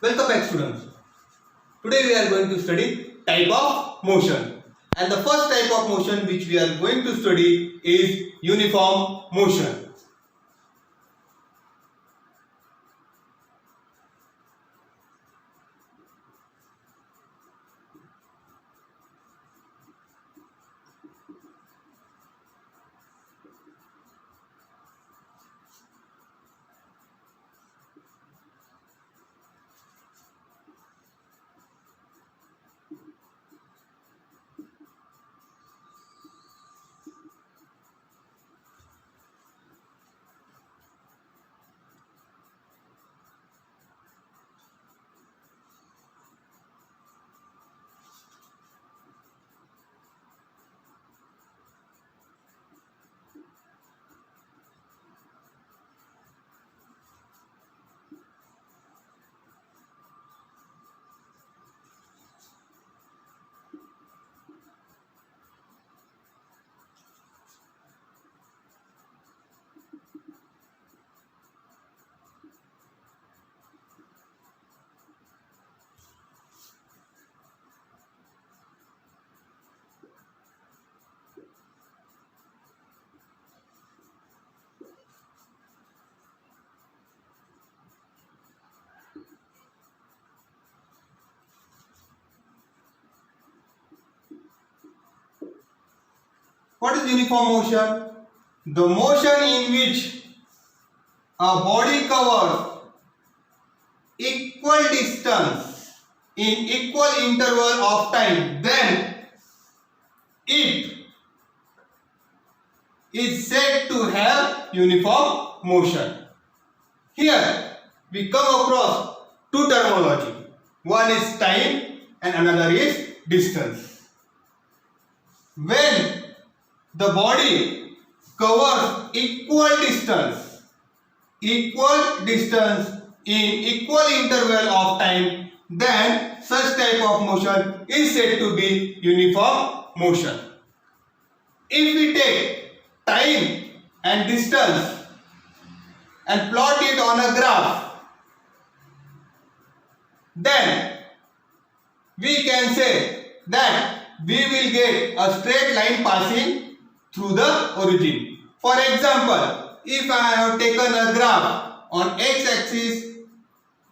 Welcome back, students. Today we are going to study type of motion. And the first type of motion which we are going to study is uniform motion. What is uniform motion? The motion in which a body covers equal distance in equal interval of time, then it is said to have uniform motion. Here we come across two terminology. One is time and another is distance. When the body covers equal distance in equal interval of time, then such type of motion is said to be uniform motion. If we take time and distance and plot it on a graph, then we can say that we will get a straight line passing through the origin. For example, if I have taken a graph on x-axis,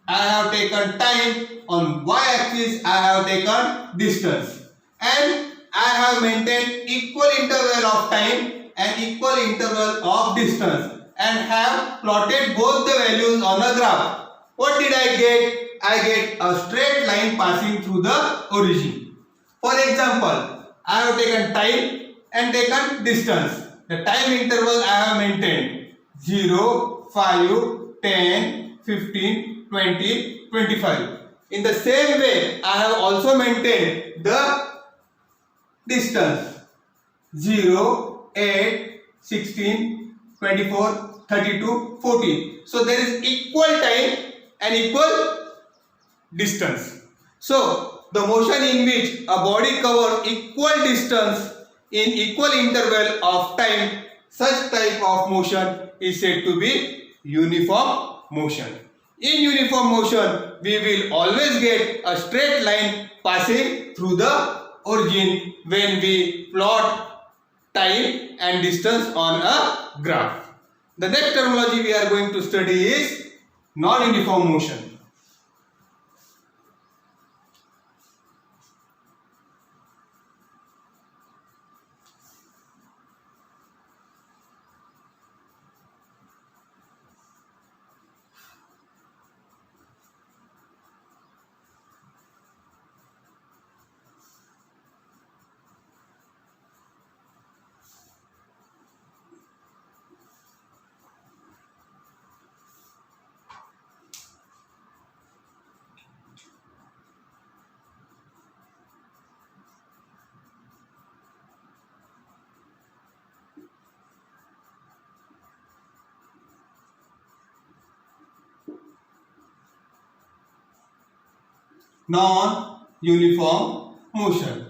I have taken time, on y-axis I have taken distance, and I have maintained equal interval of time and equal interval of distance and have plotted both the values on a graph. What did I get? I get a straight line passing through the origin. For example, I have taken time and taken distance. The time interval I have maintained 0, 5, 10, 15, 20, 25. In the same way, I have also maintained the distance 0, 8, 16, 24, 32, 14. So there is equal time and equal distance. So the motion in which a body covers equal distance in equal interval of time, such type of motion is said to be uniform motion. In uniform motion, we will always get a straight line passing through the origin when we plot time and distance on a graph. The next terminology we are going to study is non-uniform motion. Non-uniform motion.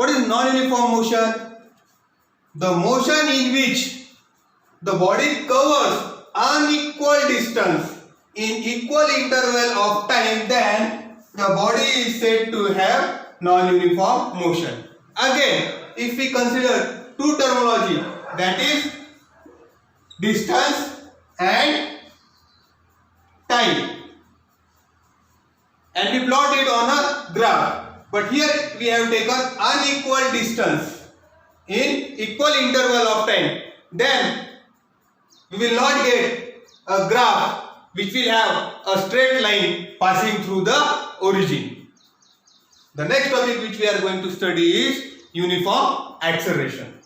What is non-uniform motion? The motion in which the body covers unequal distance in equal interval of time, then the body is said to have non-uniform motion. Again, if we consider two terminology, that is distance and time, and we plot it on a graph. But here we have taken unequal distance in equal interval of time. Then we will not get a graph which will have a straight line passing through the origin. The next topic which we are going to study is uniform acceleration.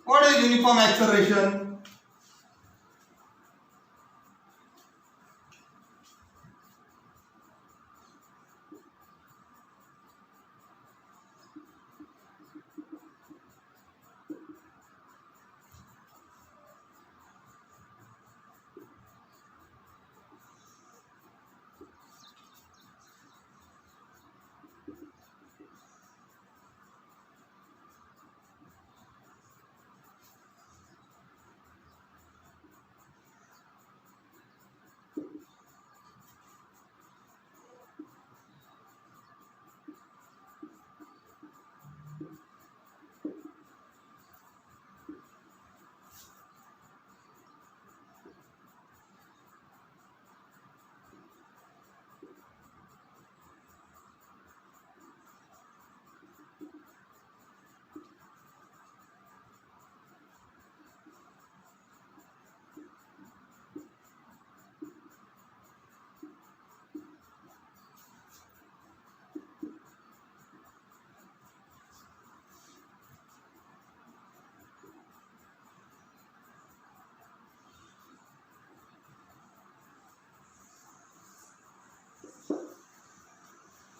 What is uniform acceleration?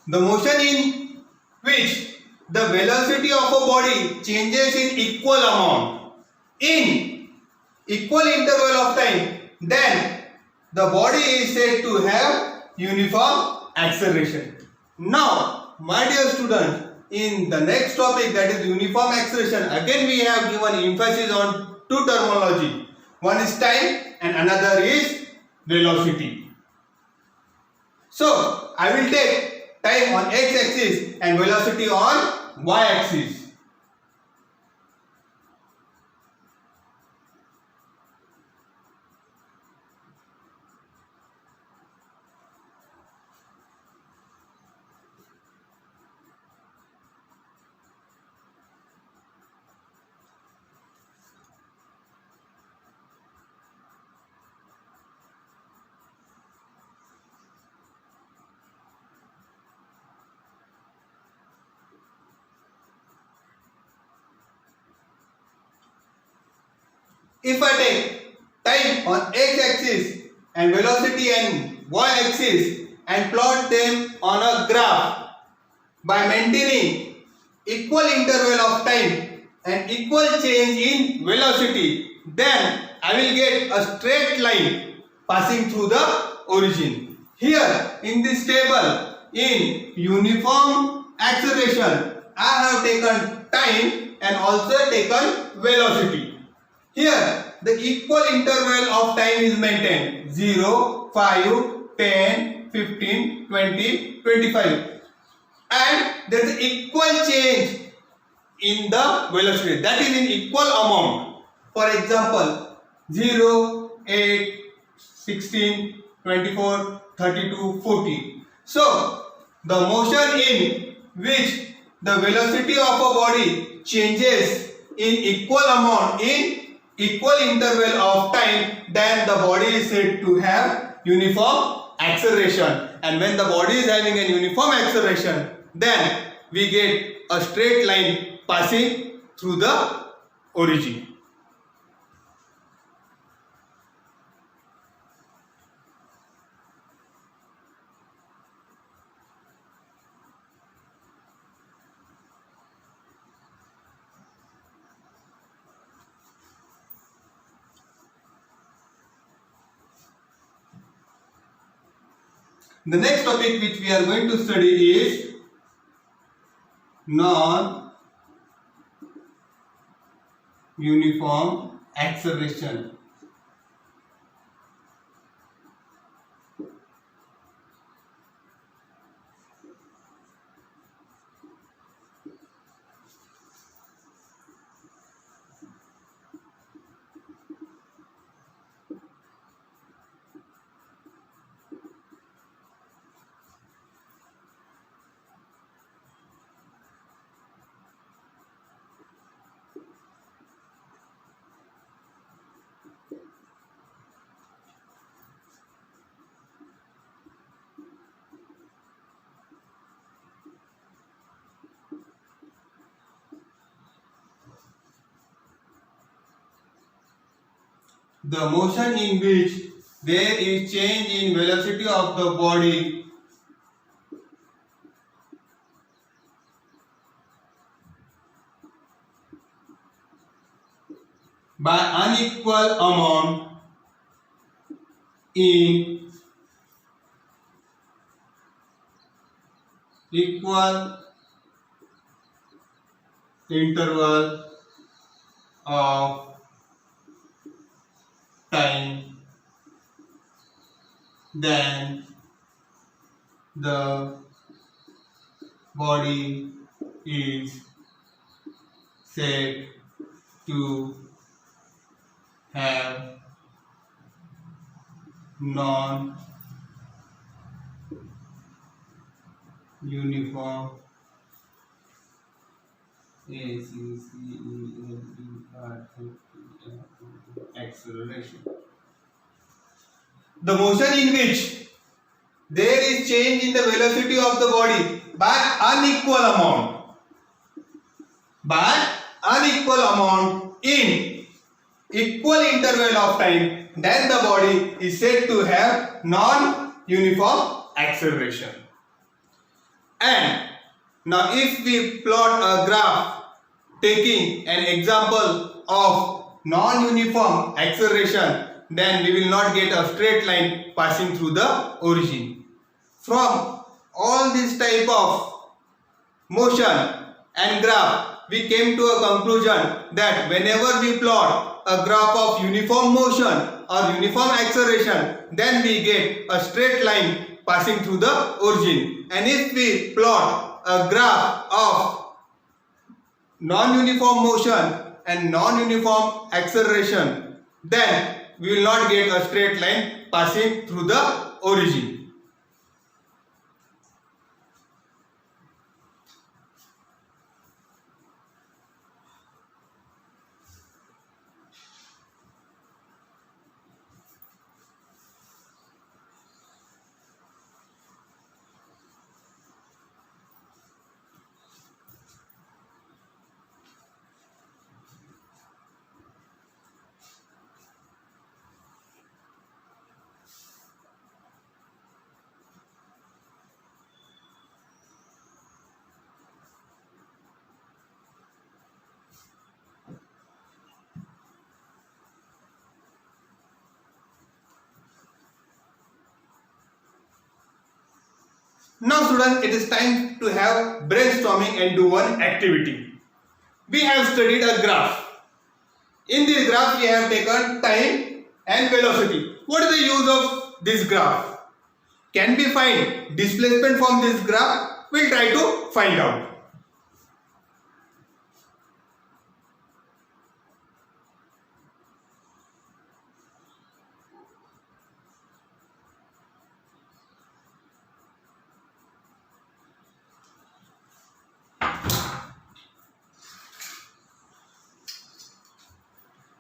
The motion in which the velocity of a body changes in equal amount in equal interval of time, then the body is said to have uniform acceleration. Now, my dear students, in the next topic, that is uniform acceleration, again we have given emphasis on two terminology. One is time and another is velocity. So, I will take time on x-axis and velocity on y-axis. If I take time on x-axis and velocity and y-axis and plot them on a graph by maintaining equal interval of time and equal change in velocity, then I will get a straight line passing through the origin. Here in this table, in uniform acceleration, I have taken time and also taken velocity. Here, the equal interval of time is maintained 0, 5, 10, 15, 20, 25. And there is equal change in the velocity, that is in equal amount. For example, 0, 8, 16, 24, 32, 40. So, the motion in which the velocity of a body changes in equal interval of time, then the body is said to have uniform acceleration. And when the body is having a uniform acceleration, then we get a straight line passing through the origin. The next topic which we are going to study is non-uniform acceleration. The motion in which there is change in velocity of the body by unequal amount in equal interval of time, then the body is said to have non-uniform acceleration. The motion in which there is change in the velocity of the body by unequal amount in equal interval of time, then the body is said to have non-uniform acceleration. And now if we plot a graph taking an example of non-uniform acceleration, then we will not get a straight line passing through the origin. From all this type of motion and graph, we came to a conclusion that whenever we plot a graph of uniform motion or uniform acceleration, then we get a straight line passing through the origin. And if we plot a graph of non-uniform motion and non-uniform acceleration, then we will not get a straight line passing through the origin. Now students, it is time to have brainstorming and do one activity. We have studied a graph. In this graph we have taken time and velocity. What is the use of this graph? Can we find displacement from this graph? We'll try to find out.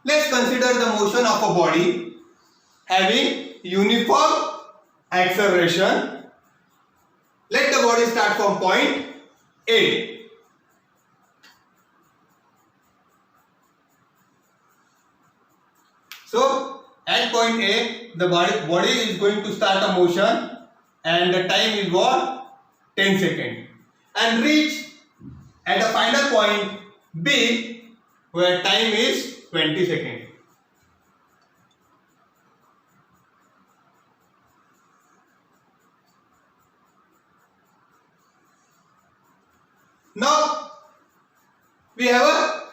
Let's consider the motion of a body having uniform acceleration. Let the body start from point A. So at point A, the body is going to start a motion and the time is what? 10 seconds, and reach at the final point B where time is 20 seconds. Now we have a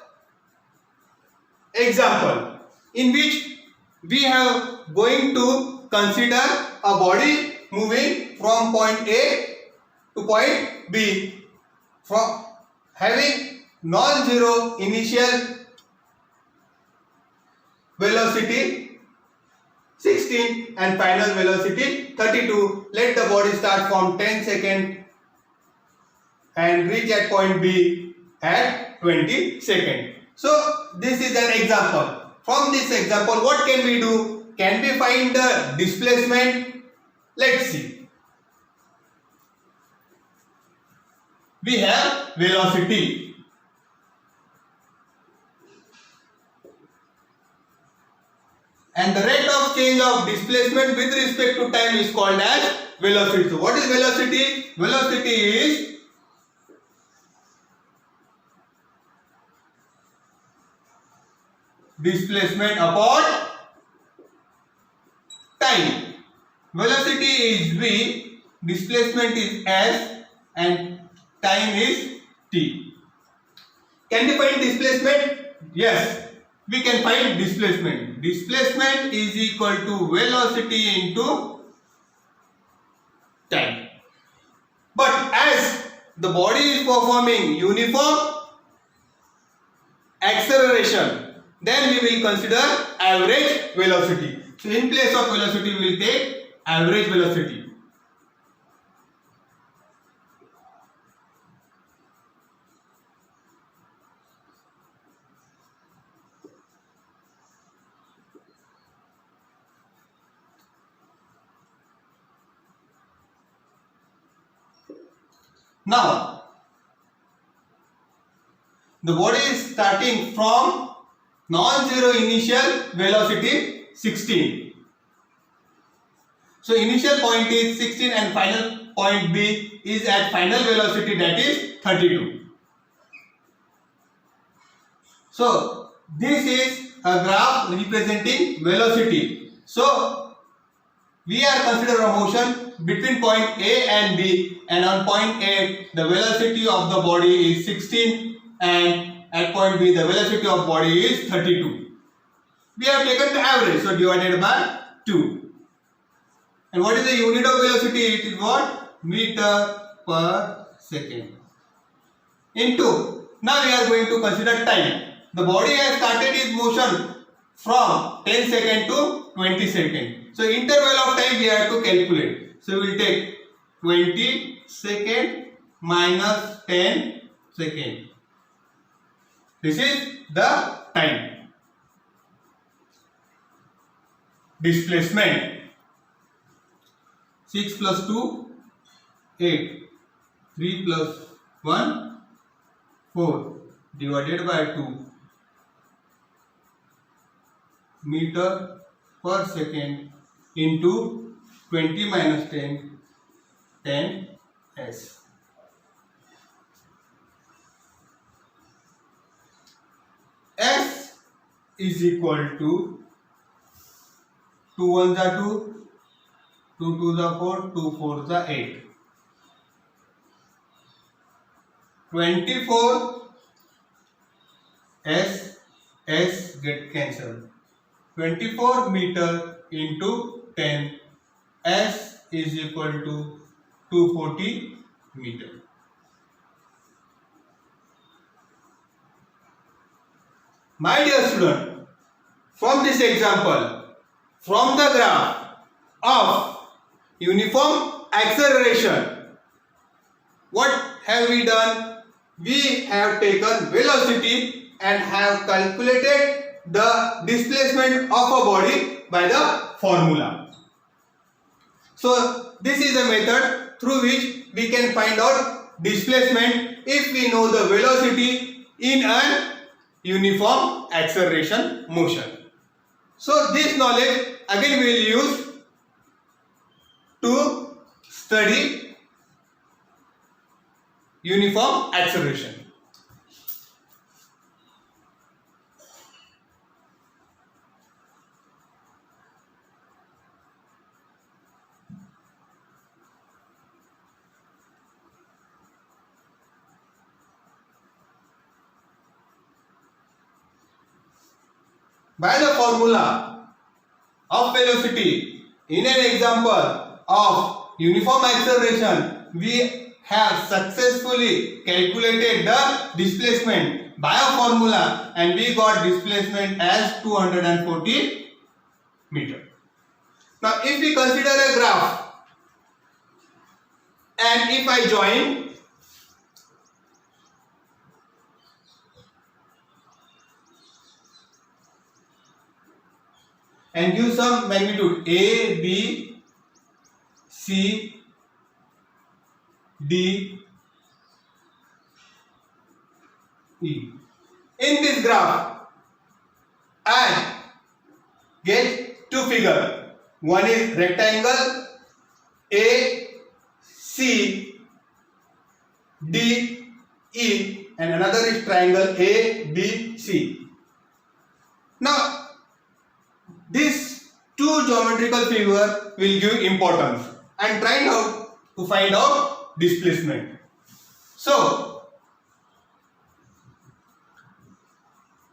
example in which we have going to consider a body moving from point A to point B from having non-zero initial velocity 16 and final velocity 32. Let the body start from 10 seconds and reach at point B at 20 seconds. So this is an example. From this example, what can we do? Can we find the displacement? Let's see. We have velocity. And the rate of change of displacement with respect to time is called as velocity. So what is velocity? Velocity is displacement upon time. Velocity is v, displacement is s, and time is t. Can we find displacement? Yes, we can find displacement. Displacement is equal to velocity into time. But as the body is performing uniform acceleration, then we will consider average velocity. So in place of velocity, we will take average velocity. Now, the body is starting from non-zero initial velocity 16. So initial point is 16 and final point B is at final velocity, that is 32. So this is a graph representing velocity. So we are considering a motion between point A and B, and on point A the velocity of the body is 16 and at point B the velocity of body is 32. We have taken the average, so divided by 2. And what is the unit of velocity? It is what? Meter per second. Into, now we are going to consider time. The body has started its motion from 10 seconds to 20 seconds. So interval of time we have to calculate. So we will take 20 seconds minus 10 seconds. This is the time. Displacement. 6 plus 2, 8. 3 plus 1, 4. Divided by 2. Meter per second into 20 minus 10, 10 s. S is equal to 2 1s are 2, 2 2s are 4, 2 4s are 8. 24 S get cancelled. 24 meter into 10 S is equal to 240 meter. My dear student, from this example, from the graph of uniform acceleration, what have we done? We have taken velocity and have calculated the displacement of a body by the formula. So this is a method through which we can find out displacement if we know the velocity in an uniform acceleration motion. So this knowledge again we will use to study uniform acceleration. By the formula of velocity, in an example of uniform acceleration, we have successfully calculated the displacement by a formula and we got displacement as 240 meter. Now if we consider a graph and if I join and give some magnitude A, B, C, D, E. In this graph, I get two figures. One is rectangle A, C, D, E and another is triangle A, B, C. Now, these two geometrical figures will give importance and try now to find out displacement. So,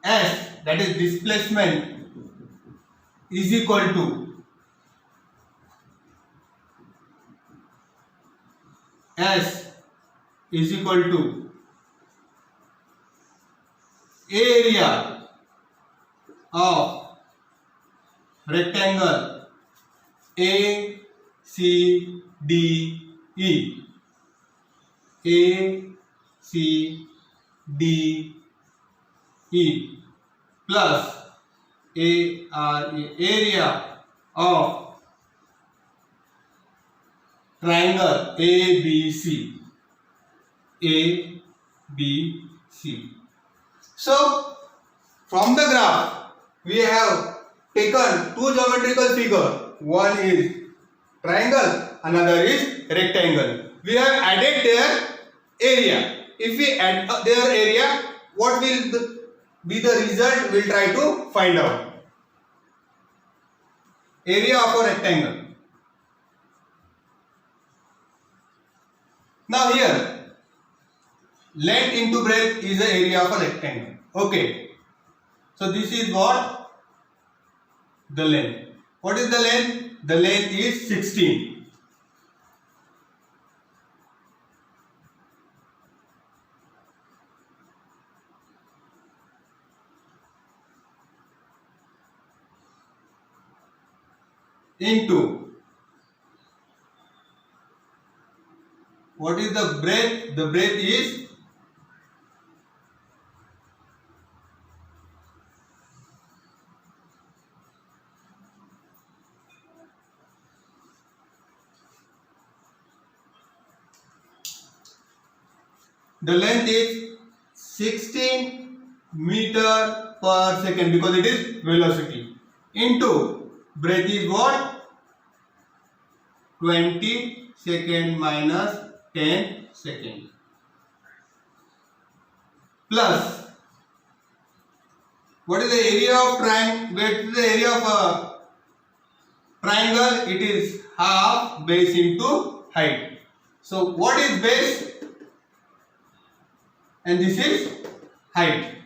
S, that is displacement, is equal to S is equal to area of rectangle A, C, D, E. A, C, D, E plus area of triangle ABC. ABC. So, from the graph, we have taken two geometrical figures. One is triangle, another is rectangle. We have added their area. If we add their area, what will be the result? We'll try to find out. Area of a rectangle. Now here, length into breadth is the area of a rectangle. Okay. So this is what? The length. What is the length? The length is 16. Into what is the breadth? The breadth is 16 meter per second because it is velocity. Into breadth is what? 20 second minus 10 second. Plus, what is the area of triangle? What is the area of a triangle? It is half base into height. So, what is base? And this is height.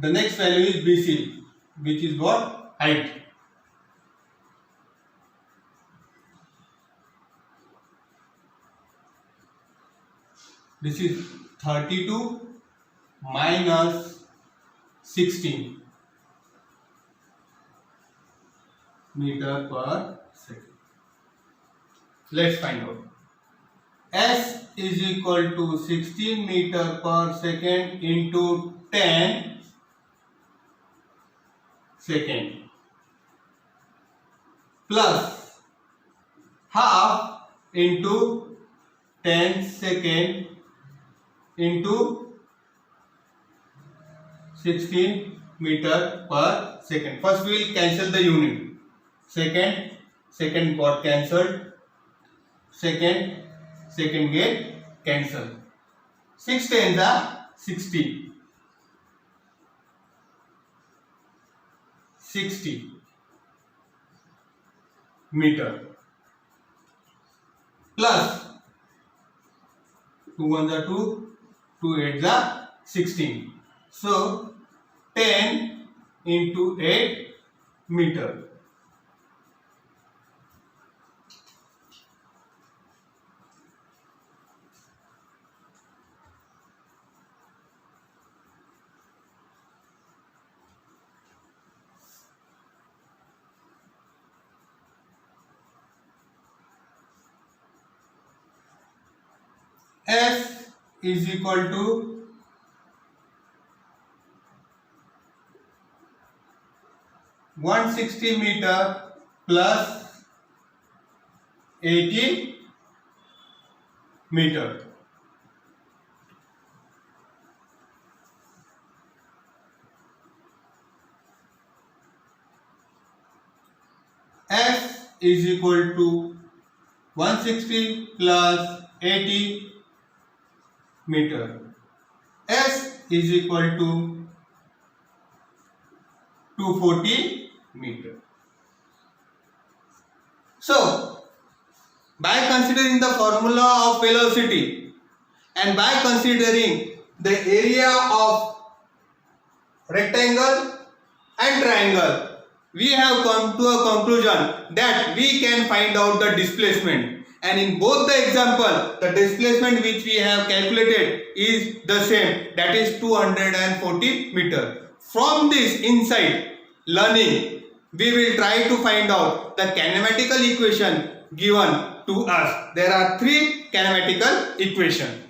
The next value is BC, which is what? Height. This is 32 minus 16 meter per second. Let's find out. S is equal to 16 meter per second into 10 second plus half into 10 second into 16 meter per second. First we will cancel the unit. Second got cancelled. Second get cancelled. 6 tens are 60. 60 meter plus 2 ones are 2, 2 eights are 16. So 10 into 8 meter. S is equal to 160 meter plus 80 meter. S is equal to 160 plus 80 meter. S is equal to 240 meter. So, by considering the formula of velocity and by considering the area of rectangle and triangle, we have come to a conclusion that we can find out the displacement, and in both the example the displacement which we have calculated is the same, that is 240 meter. From this insight learning, we will try to find out the kinematical equation given to us. There are 3 kinematical equations.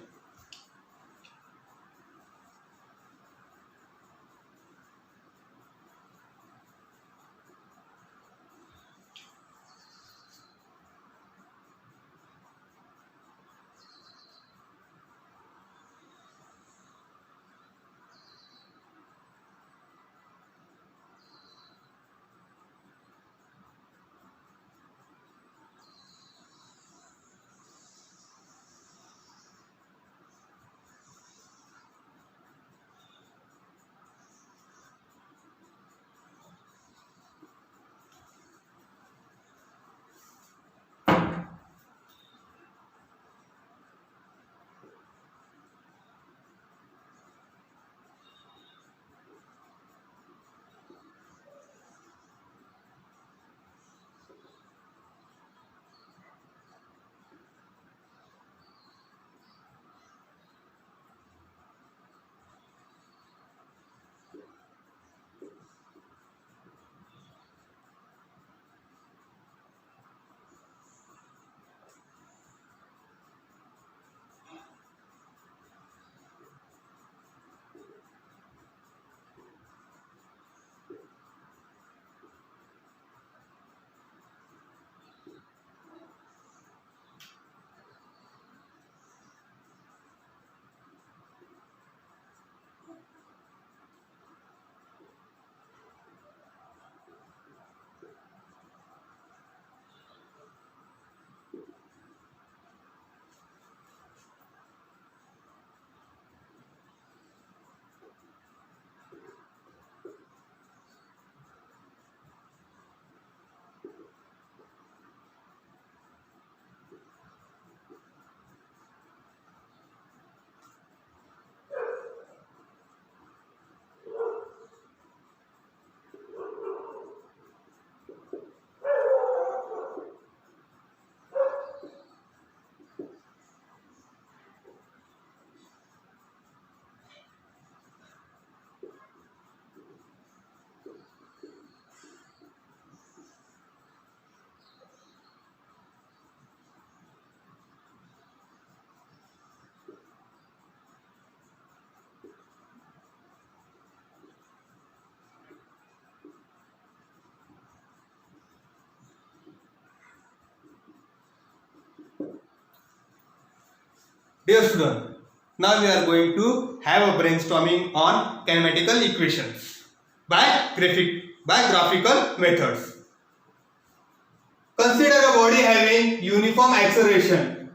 Dear student, now we are going to have a brainstorming on kinematical equations by graphical methods. Consider a body having uniform acceleration.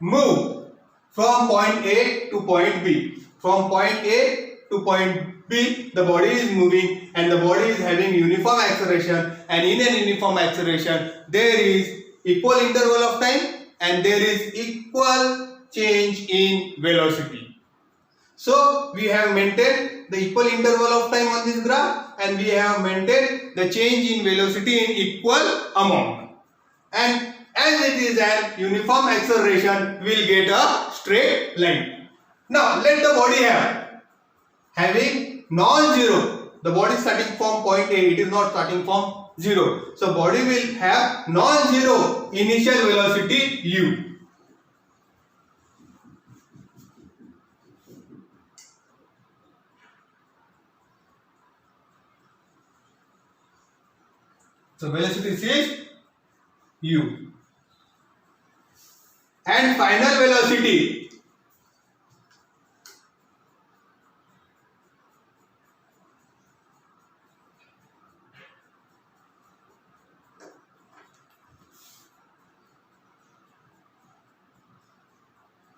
Move from point A to point B. From point A to point B, the body is moving and the body is having uniform acceleration, and in an uniform acceleration there is equal interval of time and there is equal change in velocity. So we have maintained the equal interval of time on this graph and we have maintained the change in velocity in equal amount. And as it is an uniform acceleration, we will get a straight line. Now let the body having non-zero. The body is starting from point A, it is not starting from 0. So body will have non-zero initial velocity u. So velocity is u. And final velocity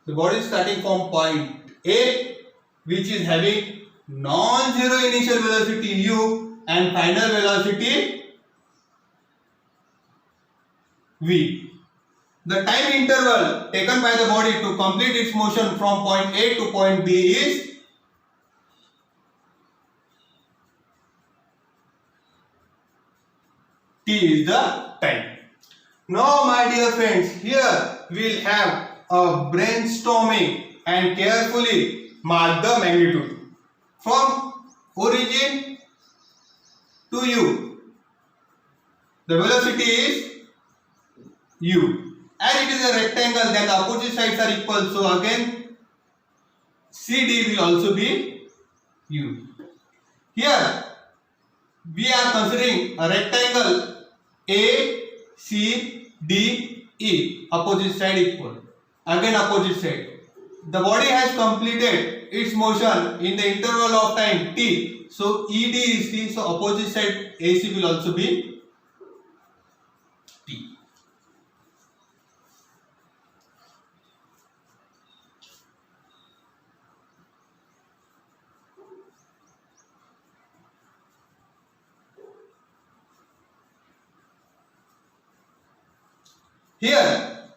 the body is starting from point A, which is having non-zero initial velocity u and final velocity v. The time interval taken by the body to complete its motion from point A to point B is t is the time. Now my dear friends, here we will have a brainstorming and carefully mark the magnitude. From origin to u, the velocity is u. As it is a rectangle, then the opposite sides are equal. So again, CD will also be u. Here we are considering a rectangle A, C, D, E. Opposite side equal. Again opposite side. The body has completed its motion in the interval of time t. So ED is t. So opposite side AC will also be t. Here,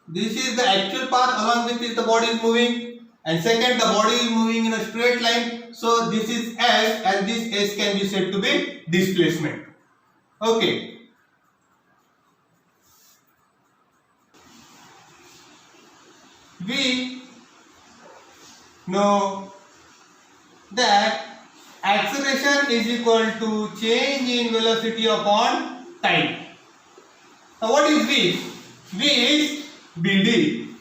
this is the actual path along with which the body is moving, and second, the body is moving in a straight line. So this is S, and this S can be said to be displacement. Okay. We know that acceleration is equal to change in velocity upon time. Now what is V? V is BD.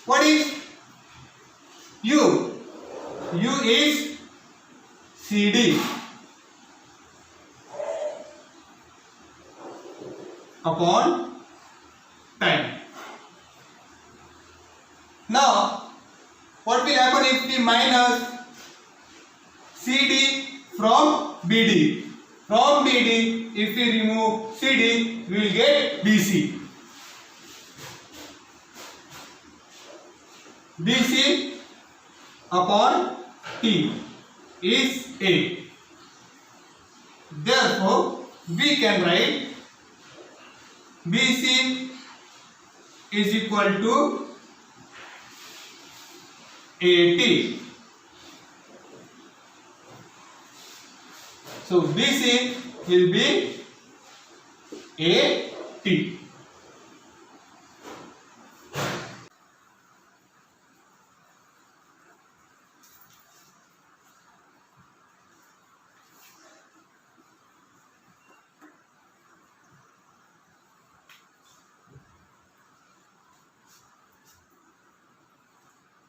What is U? U is CD upon time. Now what will happen if we minus CD from BD? From BD, if we remove CD, we will get BC. BC upon T is A. Therefore, we can write BC is equal to AT. So BC will be AT.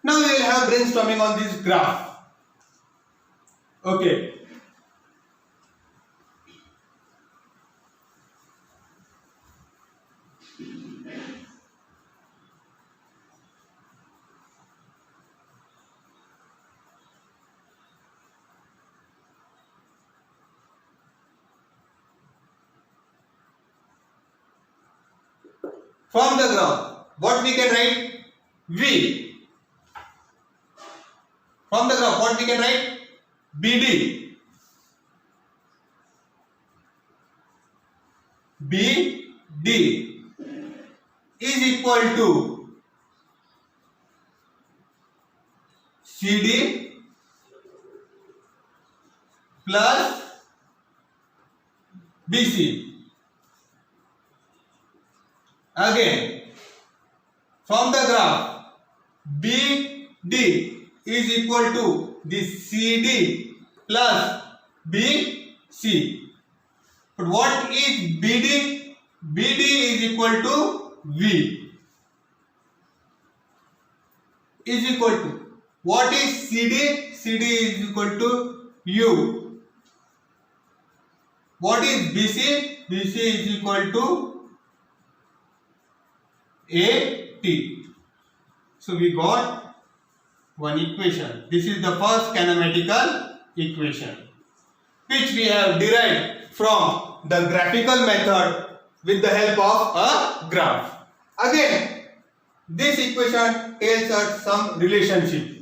Now we will have brainstorming on this graph. Okay. from the ground, what we can write? V. From the graph, what we can write? BD. BD is equal to CD plus BC. Again, from the graph, BD is equal to the CD plus BC. But what is BD? BD is equal to V. Is equal to. What is CD? CD is equal to U. What is BC? BC is equal to AT. So we got one equation. This is the first kinematical equation which we have derived from the graphical method with the help of a graph. Again, this equation tells us some relationship.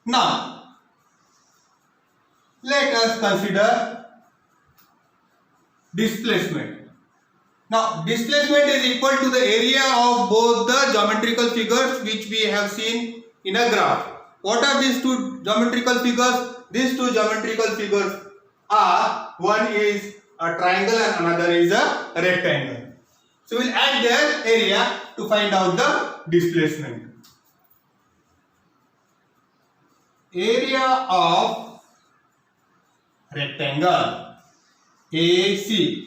Now, let us consider displacement. Now, displacement is equal to the area of both the geometrical figures which we have seen in a graph. What are these two geometrical figures? These two geometrical figures are, one is a triangle and another is a rectangle. So, we will add their area to find out the displacement. Area of rectangle AC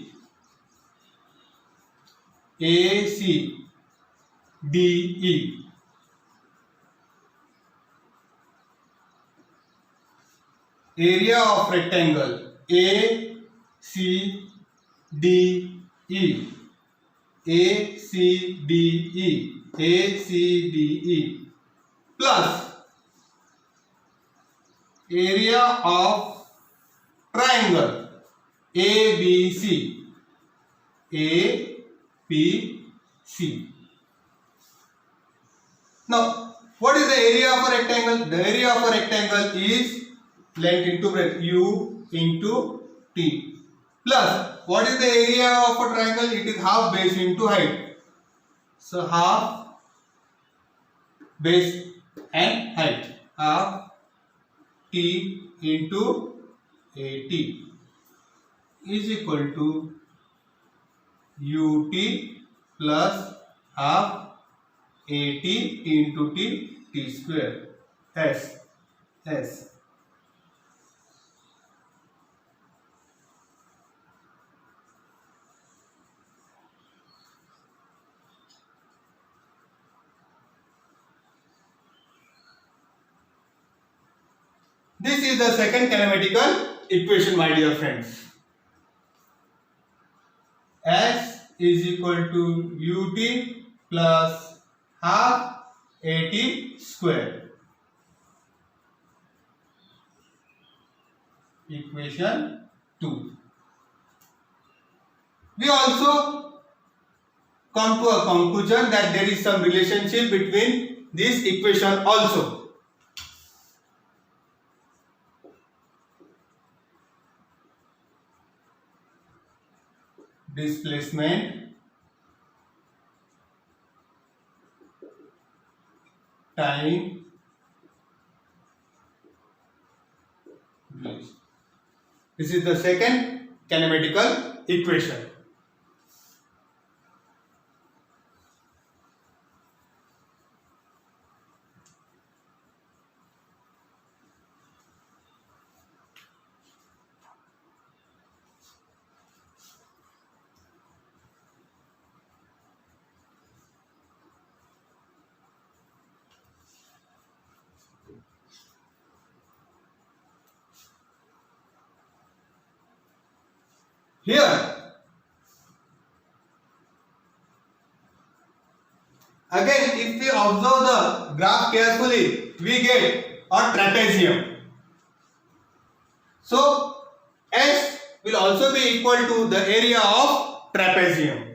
DE area of rectangle ACDE plus area of triangle ABC. Now, what is the area of a rectangle? The area of a rectangle is length into breadth, U into T, plus what is the area of a triangle? It is half base into height. So half base and height, half T into AT is equal to UT plus half AT into T square S. This is the second kinematical equation, my dear friends. S is equal to UT plus half AT square. Equation 2. We also come to a conclusion that there is some relationship between this equation also. Displacement time velocity. This is the second kinematical equation. Here if we observe the graph carefully, we get a trapezium. So S will also be equal to the area of trapezium.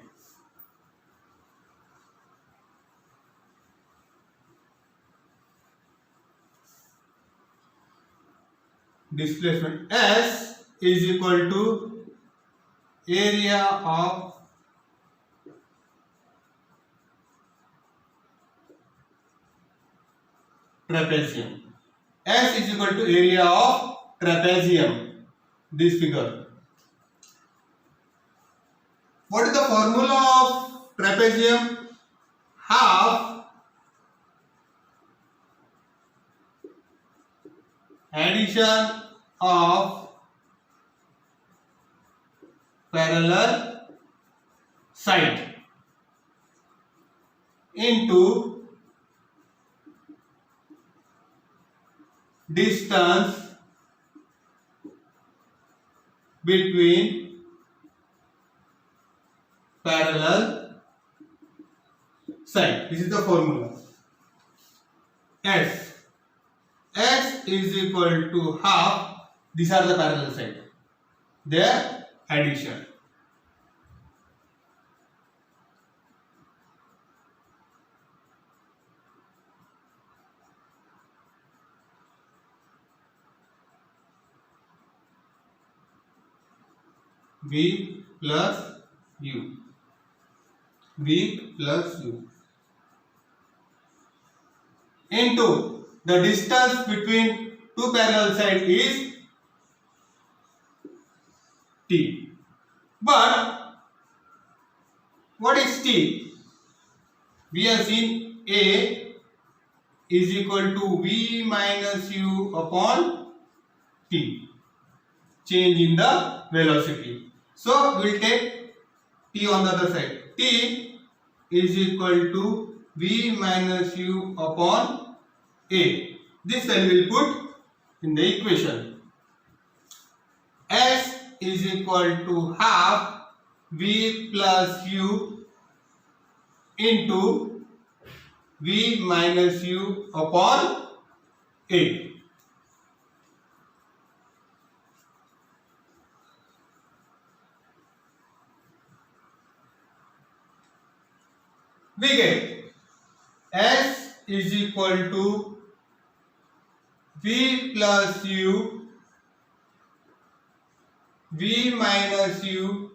Displacement S is equal to area of trapezium. S is equal to area of trapezium. This figure. What is the formula of trapezium? Half addition of parallel side into distance between parallel side. This is the formula. S is equal to half. These are the parallel side. Their addition. V plus U. V plus U. Into the distance between two parallel sides is T. But what is T? We have seen A is equal to V minus U upon T. Change in the velocity. So we will take T on the other side. T is equal to V minus U upon A. This value will put in the equation. S is equal to half V plus U into V minus U upon A. We get S is equal to V plus U, V minus U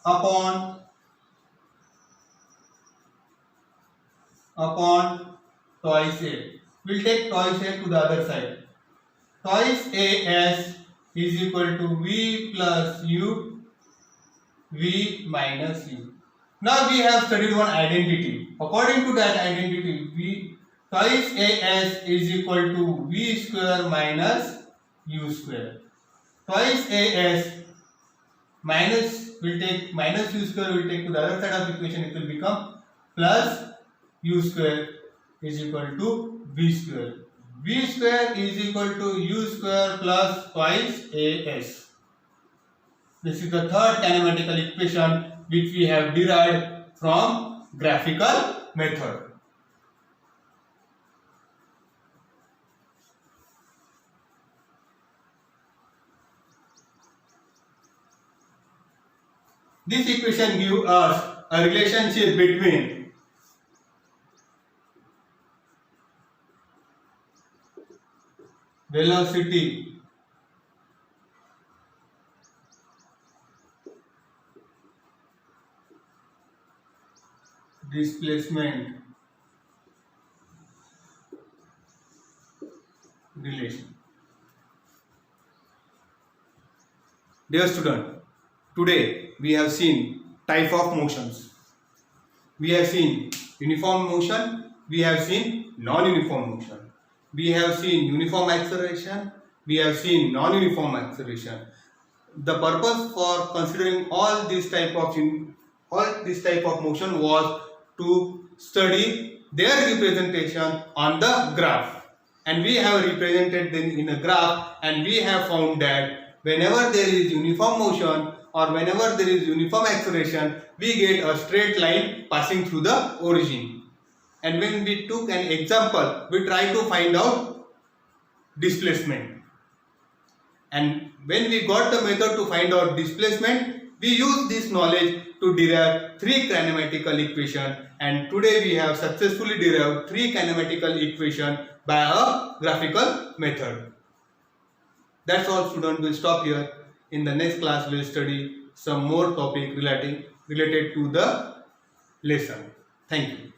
upon twice A. We'll take twice A to the other side. Twice AS is equal to V plus U, V minus U. Now we have studied one identity. According to that identity, V twice AS is equal to V square minus U square. Twice AS minus will take minus U square will take to the other side of the equation. It will become plus U square is equal to V square. V square is equal to U square plus twice AS. This is the third kinematical equation which we have derived from graphical method. This equation gives us a relationship between velocity displacement relation. Dear student, today we have seen type of motions. We have seen uniform motion, we have seen non-uniform motion. We have seen uniform acceleration, we have seen non-uniform acceleration. The purpose for considering all this type of motion was to study their representation on the graph, and we have represented them in a graph, and we have found that whenever there is uniform motion, or whenever there is uniform acceleration, we get a straight line passing through the origin. And when we took an example, we try to find out displacement. And when we got the method to find out displacement, we use this knowledge to derive 3 kinematical equations, and today we have successfully derived 3 kinematical equations by a graphical method. That's all, students. Will stop here. In the next class, we will study some more topic related to the lesson. Thank you.